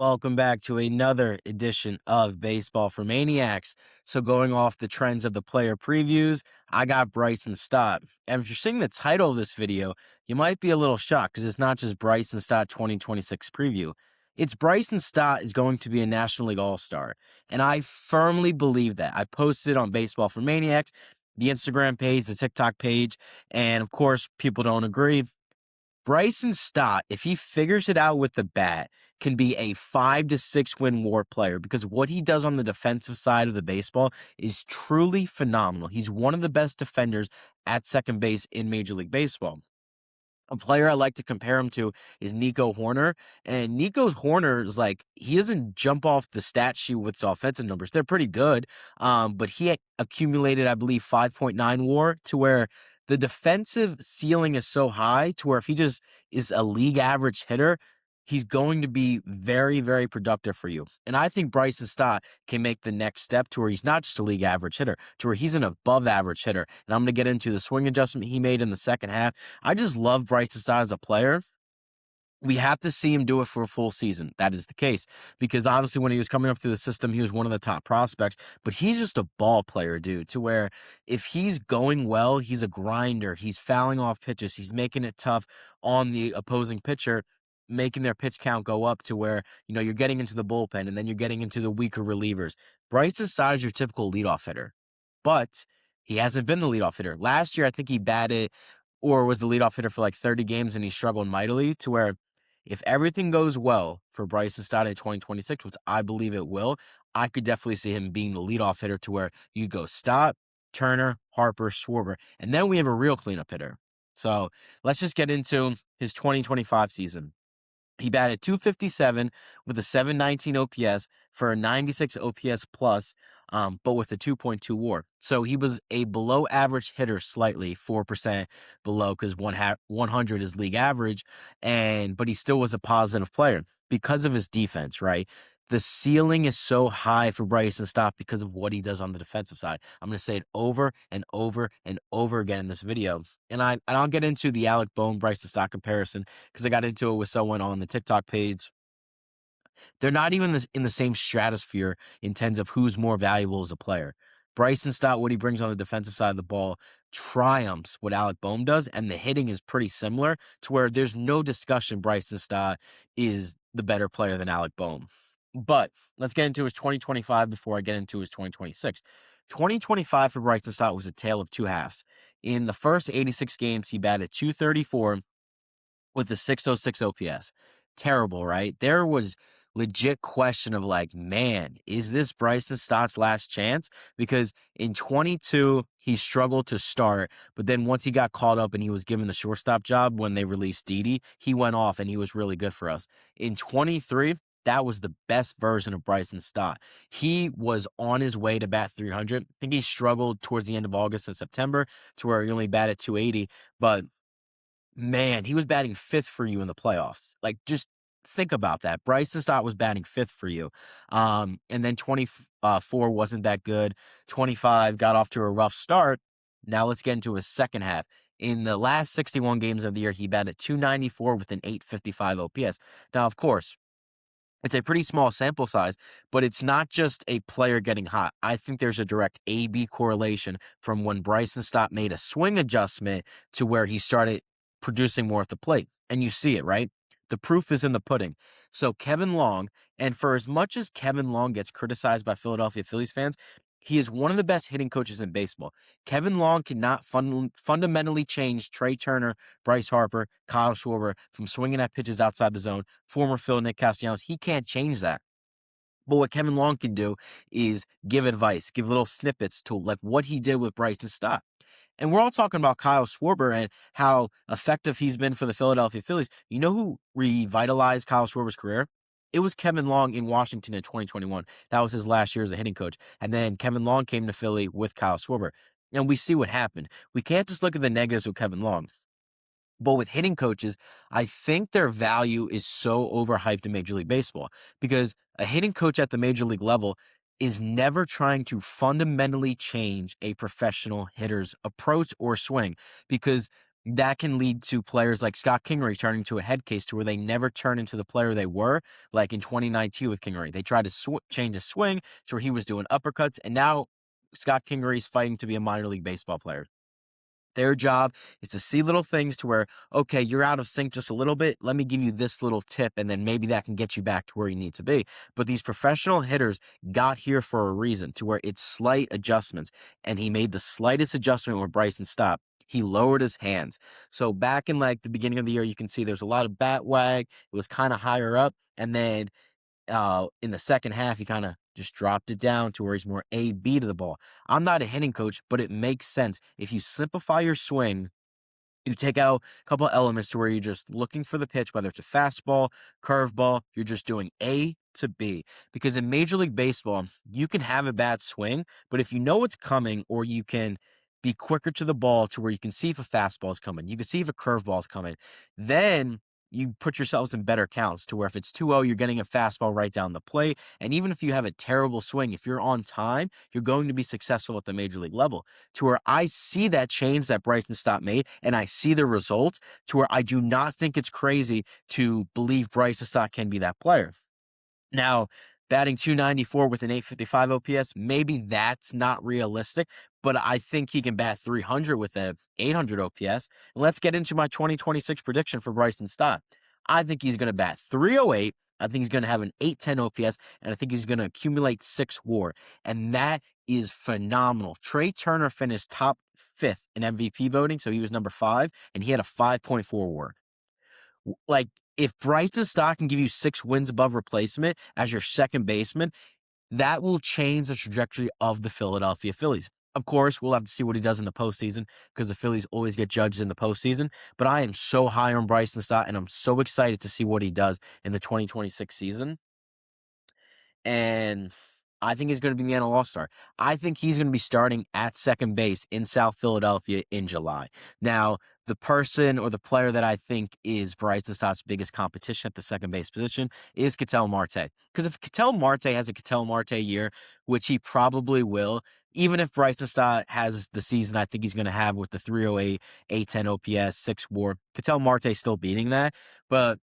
Welcome back to another edition of Baseball for Maniacs. So, going off the trends of the player previews, I got Bryson Stott. And if you're seeing the title of this video, you might be a little shocked because it's not just Bryson Stott 2026 preview. It's Bryson Stott is going to be a National League All-Star. And I firmly believe that. I posted it on Baseball for Maniacs, the Instagram page, the TikTok page, and of course, people don't agree. Bryson Stott, if he figures it out with the bat, can be a 5 to 6 win WAR player because what he does on the defensive side of the baseball is truly phenomenal. He's one of the best defenders at second base in Major League Baseball. A player I like to compare him to is Nico Horner. And Nico Horner is like, he doesn't jump off the stat sheet with his offensive numbers. They're pretty good. But he accumulated, I believe, 5.9 WAR to where the defensive ceiling is so high to where if he just is a league average hitter, he's going to be very, very productive for you. And I think Bryson Stott can make the next step to where he's not just a league average hitter, to where he's an above average hitter. And I'm going to get into the swing adjustment he made in the second half. I just love Bryson Stott as a player. We have to see him do it for a full season. That is the case because obviously when he was coming up through the system, he was one of the top prospects, but he's just a ball player, dude, to where if he's going well, he's a grinder. He's fouling off pitches. He's making it tough on the opposing pitcher, making their pitch count go up to where, you're getting into the bullpen and then you're getting into the weaker relievers. Bryson Stott is your typical leadoff hitter, but he hasn't been the leadoff hitter. Last year, I think he batted or was the leadoff hitter for like 30 games and he struggled mightily to where if everything goes well for Bryson Stott in 2026, which I believe it will, I could definitely see him being the leadoff hitter to where you go Stott, Turner, Harper, Schwarber, and then we have a real cleanup hitter. So let's just get into his 2025 season. He batted .257 with a .719 OPS for a 96 OPS plus, but with a 2.2 WAR. So he was a below average hitter slightly, 4% below because 100 is league average, but he still was a positive player because of his defense, right? The ceiling is so high for Bryson Stott because of what he does on the defensive side. I'm going to say it over and over and over again in this video. And I'll get into the Alec Bohm Bryson Stott comparison because I got into it with someone on the TikTok page. They're not even in the same stratosphere in terms of who's more valuable as a player. Bryson Stott, what he brings on the defensive side of the ball, triumphs what Alec Bohm does, and the hitting is pretty similar to where there's no discussion Bryson Stott is the better player than Alec Bohm. But let's get into his 2025 before I get into his 2026. 2025 for Bryson Stott was a tale of two halves. In the first 86 games, he batted .234 with a 606 OPS. Terrible, right? There was legit question of like, man, is this Bryson Stott's last chance? Because in 22, he struggled to start, but then once he got called up and he was given the shortstop job when they released Didi, he went off and he was really good for us. In 23, that was the best version of Bryson Stott. He was on his way to bat 300. I think he struggled towards the end of August and September to where he only batted 280, but man, he was batting fifth for you in the playoffs. Like, just think about that. Bryson Stott was batting fifth for you. And then 24 wasn't that good. 25 got off to a rough start. Now let's get into his second half. In the last 61 games of the year, he batted .294 with an 855 OPS. Now, of course, it's a pretty small sample size, but it's not just a player getting hot. I think there's a direct A-B correlation from when Bryson Stott made a swing adjustment to where he started producing more at the plate. And you see it, right? The proof is in the pudding. So Kevin Long, and for as much as Kevin Long gets criticized by Philadelphia Phillies fans, he is one of the best hitting coaches in baseball. Kevin Long cannot fundamentally change Trey Turner, Bryce Harper, Kyle Schwarber from swinging at pitches outside the zone. Former Phil Nick Castellanos, he can't change that. But what Kevin Long can do is give advice, give little snippets to like what he did with Bryson Stott. And we're all talking about Kyle Schwarber and how effective he's been for the Philadelphia Phillies. You know who revitalized Kyle Schwarber's career? It was Kevin Long in Washington in 2021. That was his last year as a hitting coach. And then Kevin Long came to Philly with Kyle Schwarber. And we see what happened. We can't just look at the negatives with Kevin Long. But with hitting coaches, I think their value is so overhyped in Major League Baseball because a hitting coach at the Major League level is never trying to fundamentally change a professional hitter's approach or swing because that can lead to players like Scott Kingery turning to a head case to where they never turn into the player they were, like in 2019 with Kingery. They tried to change his swing to where he was doing uppercuts, and now Scott Kingery is fighting to be a minor league baseball player. Their job is to see little things to where, okay, you're out of sync just a little bit. Let me give you this little tip, and then maybe that can get you back to where you need to be. But these professional hitters got here for a reason, to where it's slight adjustments. And he made the slightest adjustment with Bryson Stott. He lowered his hands. So back in like the beginning of the year, you can see there's a lot of bat wag. It was kind of higher up. And then in the second half, he kind of just dropped it down to where he's more A, B to the ball. I'm not a hitting coach, but it makes sense. If you simplify your swing, you take out a couple of elements to where you're just looking for the pitch, whether it's a fastball, curveball, you're just doing A to B. Because in Major League Baseball, you can have a bad swing, but if you know what's coming, or you can be quicker to the ball to where you can see if a fastball is coming, you can see if a curveball is coming, then you put yourselves in better counts to where if it's 2-0, you're getting a fastball right down the plate. And even if you have a terrible swing, if you're on time, you're going to be successful at the major league level. To where I see that change that Bryson Stott made, and I see the results, to where I do not think it's crazy to believe Bryson Stott can be that player. Now, batting .294 with an .855 OPS, maybe that's not realistic, but I think he can bat .300 with a .800 OPS. And let's get into my 2026 prediction for Bryson Stott. I think he's going to bat .308. I think he's going to have an .810 OPS, and I think he's going to accumulate 6 WAR. And that is phenomenal. Trey Turner finished top 5th in MVP voting, so he was number 5, and he had a 5.4 WAR. Like, if Bryson Stott can give you 6 wins above replacement as your second baseman, that will change the trajectory of the Philadelphia Phillies. Of course, we'll have to see what he does in the postseason, because the Phillies always get judged in the postseason. But I am so high on Bryson Stott, and I'm so excited to see what he does in the 2026 season. And I think he's going to be the NL All-Star. I think he's going to be starting at second base in South Philadelphia in July. Now, the person or the player that I think is Bryson Stott's biggest competition at the second base position is Ketel Marte. Because if Ketel Marte has a Ketel Marte year, which he probably will, even if Bryson Stott has the season I think he's going to have with the 308, 810 OPS, 6 WAR, Ketel Marte is still beating that. But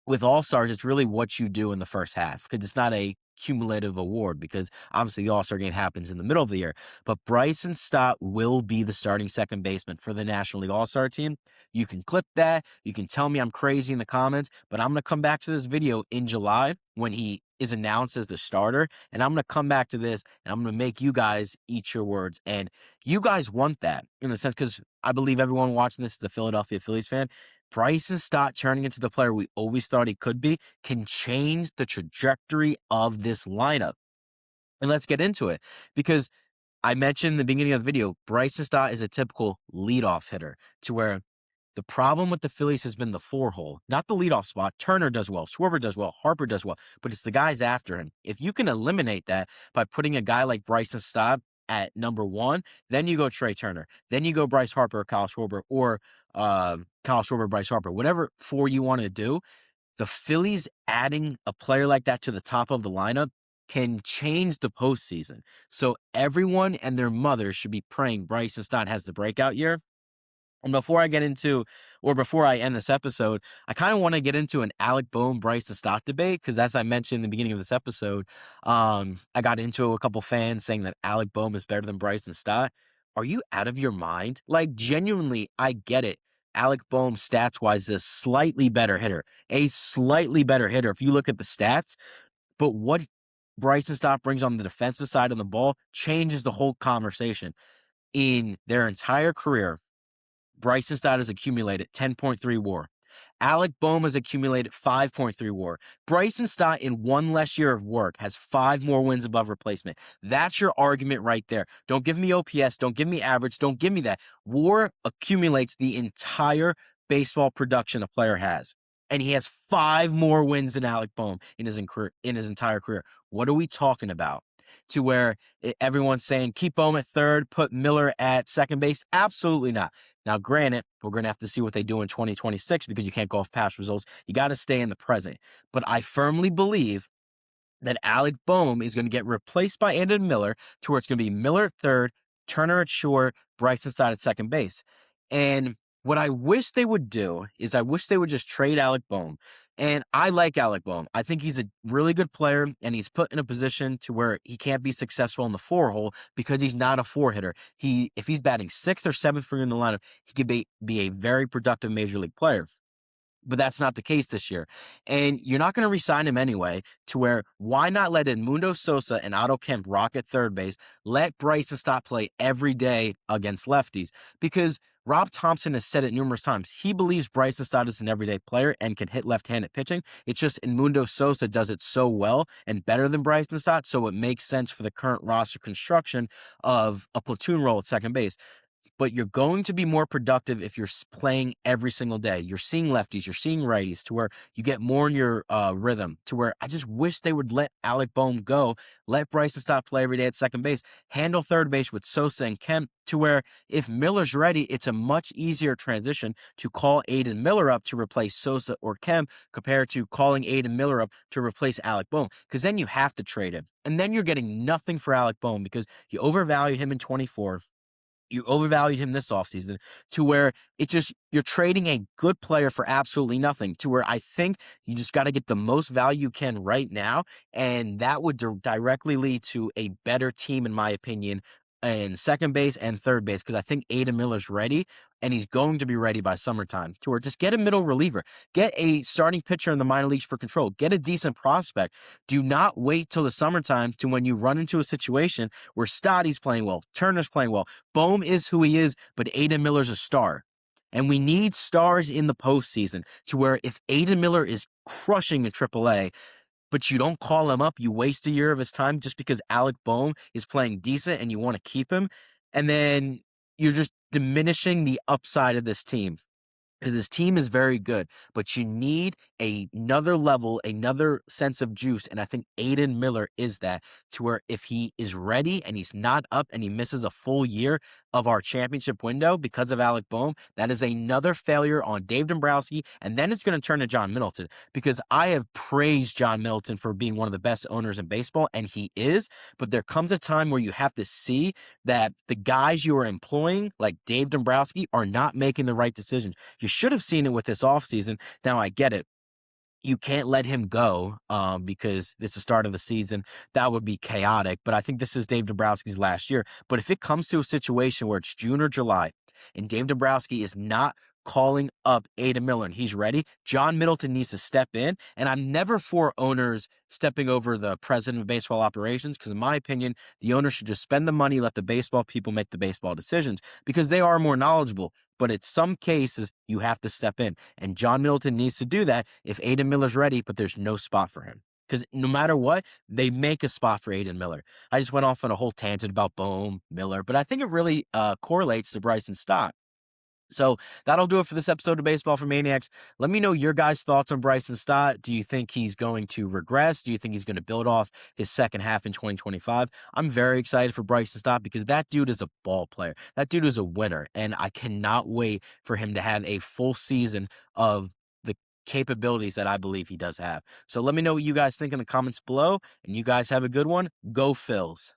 with All-Stars, it's really what you do in the first half, because it's not a cumulative award, because obviously the All-Star game happens in the middle of the year. But Bryson Stott will be the starting second baseman for the National League All-Star team. You can clip that. You can tell me I'm crazy in the comments, but I'm going to come back to this video in July when he is announced as the starter, and I'm going to come back to this, and I'm going to make you guys eat your words. And you guys want that, in the sense, because I believe everyone watching this is a Philadelphia Phillies fan. Bryson Stott turning into the player we always thought he could be can change the trajectory of this lineup. And let's get into it, because I mentioned in the beginning of the video, Bryson Stott is a typical leadoff hitter, to where the problem with the Phillies has been the 4-hole, not the leadoff spot. Turner does well, Schwarber does well, Harper does well, but it's the guys after him. If you can eliminate that by putting a guy like Bryson Stott at number 1, then you go Trey Turner, then you go Bryce Harper or Kyle Schwarber, or Kyle Schwarber, Bryce Harper, whatever 4 you want to do. The Phillies adding a player like that to the top of the lineup can change the postseason. So everyone and their mother should be praying Bryson Stott has the breakout year. And before I end this episode, I kind of want to get into an Alec Bohm, Bryson Stott debate, because as I mentioned in the beginning of this episode, I got into a couple fans saying that Alec Bohm is better than Bryson Stott. Are you out of your mind? Like, genuinely, I get it. Alec Bohm, stats-wise, is a slightly better hitter. A slightly better hitter if you look at the stats. But what Bryson Stott brings on the defensive side of the ball changes the whole conversation. In their entire career, Bryson Stott has accumulated 10.3 WAR. Alec Bohm has accumulated 5.3 WAR. Bryson Stott, in one less year of work, has 5 more wins above replacement. That's your argument right there. Don't give me OPS. Don't give me average. Don't give me that. WAR accumulates the entire baseball production a player has. And he has 5 more wins than Alec Bohm in his entire career. What are we talking about? To where everyone's saying, keep Bohm at third, put Miller at second base? Absolutely not. Now, granted, we're going to have to see what they do in 2026, because you can't go off past results. You got to stay in the present. But I firmly believe that Alec Bohm is going to get replaced by Andon Miller, to where it's going to be Miller at third, Turner at short, Bryson Stott at second base. And What I wish they would do is I wish they would just trade Alec Bohm. And I like Alec Bohm. I think he's a really good player, and he's put in a position to where he can't be successful in the four hole because he's not a four hitter. If he's batting sixth or seventh for you in the lineup, he could be a very productive major league player. But that's not the case this year. And you're not going to re-sign him anyway, to where why not let Edmundo Sosa and Otto Kemp rock at third base? Let Bryson Stott play every day against lefties, because Rob Thompson has said it numerous times. He believes Bryson Stott is an everyday player and can hit left-handed pitching. It's just Edmundo Sosa does it so well and better than Bryson Stott, so it makes sense for the current roster construction of a platoon role at second base. But you're going to be more productive if you're playing every single day. You're seeing lefties, you're seeing righties, to where you get more in your rhythm, to where I just wish they would let Alec Bohm go, let Bryson Stott play every day at second base, handle third base with Sosa and Kemp, to where if Miller's ready, it's a much easier transition to call Aiden Miller up to replace Sosa or Kemp compared to calling Aiden Miller up to replace Alec Bohm, because then you have to trade him. And then you're getting nothing for Alec Bohm because you overvalue him in 24. You overvalued him this offseason, to where you're trading a good player for absolutely nothing, to where I think you just got to get the most value you can right now. And that would directly lead to a better team, in my opinion, in second base and third base, because I think Aiden Miller's ready, and he's going to be ready by summertime, to where just get a middle reliever, get a starting pitcher in the minor leagues for control, get a decent prospect. Do not wait till the summertime to when you run into a situation where Stotty's playing well, Turner's playing well, Bohm is who he is, but Aiden Miller's a star. And we need stars in the postseason, to where if Aiden Miller is crushing in AAA, but you don't call him up, you waste a year of his time just because Alec Bohm is playing decent and you want to keep him. And then you're just diminishing the upside of this team, because his team is very good, but you need another level, another sense of juice. And I think Aiden Miller is that, to where if he is ready and he's not up and he misses a full year of our championship window because of Alec Bohm, that is another failure on Dave Dombrowski. And then it's going to turn to John Middleton, because I have praised John Middleton for being one of the best owners in baseball, and he is. But there comes a time where you have to see that the guys you are employing, like Dave Dombrowski, are not making the right decisions. You should have seen it with this offseason. Now, I get it. You can't let him go because it's the start of the season. That would be chaotic. But I think this is Dave Dombrowski's last year. But if it comes to a situation where it's June or July and Dave Dombrowski is not calling up Aiden Miller and he's ready, John Middleton needs to step in. And I'm never for owners stepping over the president of baseball operations, because in my opinion, the owner should just spend the money, let the baseball people make the baseball decisions, because they are more knowledgeable. But in some cases, you have to step in. And John Middleton needs to do that if Aiden Miller's ready, but there's no spot for him. Because no matter what, they make a spot for Aiden Miller. I just went off on a whole tangent about Bohm, Miller, but I think it really correlates to Bryson Stott. So that'll do it for this episode of Baseball for Maniacs. Let me know your guys' thoughts on Bryson Stott. Do you think he's going to regress? Do you think he's going to build off his second half in 2025? I'm very excited for Bryson Stott, because that dude is a ball player. That dude is a winner, and I cannot wait for him to have a full season of the capabilities that I believe he does have. So let me know what you guys think in the comments below, and you guys have a good one. Go Phils.